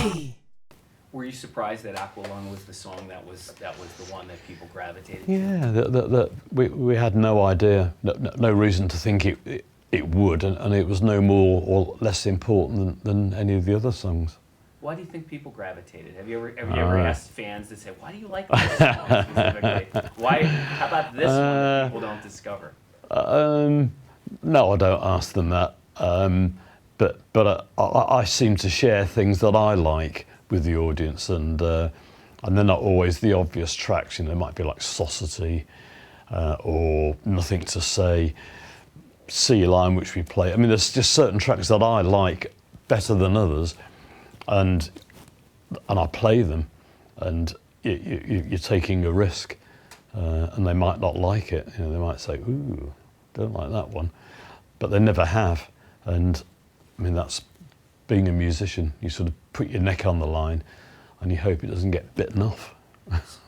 RockCellarTV. Were you surprised that Aqualung was the song that was the one that people gravitated to? Yeah, we had no idea, no reason to think it would, and it was no more or less important than any of the other songs. Why do you think people gravitated? Have you ever asked fans to say, why do you like this song specifically? How about this one that people don't discover? No, I don't ask them that. But I seem to share things that I like with the audience, and they're not always the obvious tracks. You know, it might be like Saucity or Nothing to Say, Sea Lion, which we play. I mean, there's just certain tracks that I like better than others, and I play them, and you're taking a risk, and they might not like it. You know, they might say, "Ooh, don't like that one," but they never have. And I mean, that's being a musician. You sort of put your neck on the line, and you hope it doesn't get bitten off.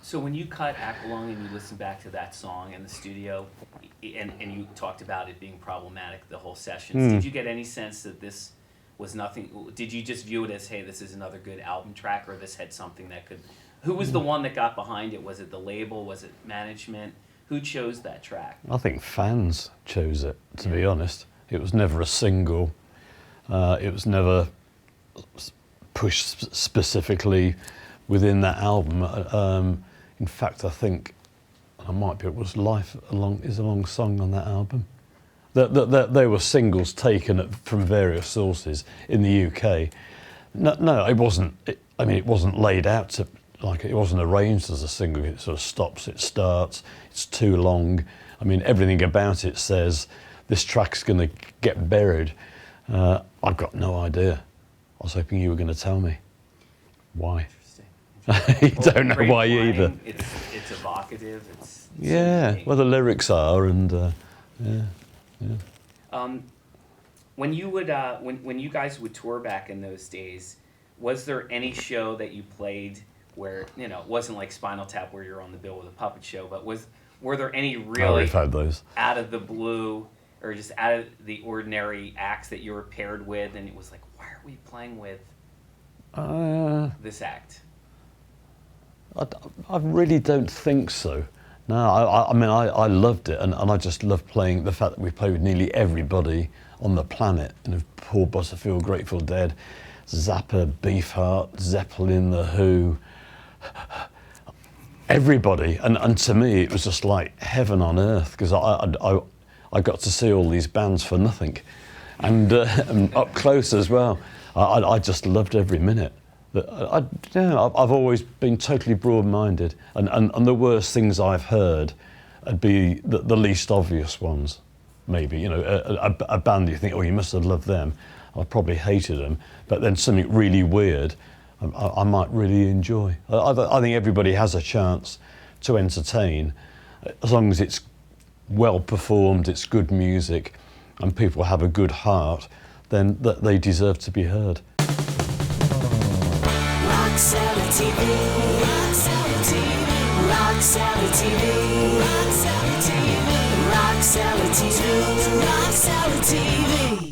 So when you cut Aqualung and you listen back to that song in the studio, and you talked about it being problematic the whole sessions, did you get any sense that this was nothing? Did you just view it as, hey, this is another good album track, or this had something that could... Who was the one that got behind it? Was it the label? Was it management? Who chose that track? I think fans chose it, to be honest. It was never a single. It was never pushed specifically within that album. In fact, I think it was Life is a Long Song on that album. They were singles taken from various sources in the UK. No, it wasn't. It wasn't laid out to, like, it wasn't arranged as a single. It sort of stops, it starts, it's too long. I mean, everything about it says this track's going to get buried. I've got no idea. I was hoping you were going to tell me. Why? Interesting. You don't know why playing, either. It's evocative. It's well, the lyrics are, and when you would when you guys would tour back in those days, was there any show that you played where, you know, it wasn't like Spinal Tap where you're on the bill with a puppet show, but were there any really we've had those out of the blue or just out of the ordinary acts that you were paired with, and it was like, why are we playing with this act? I really don't think so. No, I mean, I loved it, and I just loved playing the fact that we played with nearly everybody on the planet. You know, Paul Butterfield, Grateful Dead, Zappa, Beefheart, Zeppelin, The Who, everybody. And to me, it was just like heaven on earth, because I got to see all these bands for nothing, and up close as well. I just loved every minute. I've always been totally broad-minded, and the worst things I've heard would be the least obvious ones. Maybe, you know, a band you think, oh, you must have loved them. I probably hated them, but then something really weird, I might really enjoy. I think everybody has a chance to entertain, as long as it's well performed, it's good music, and people have a good heart. Then they deserve to be heard. RockCellarTV, RockCellarTV, RockCellarTV, RockCellarTV, RockCellarTV.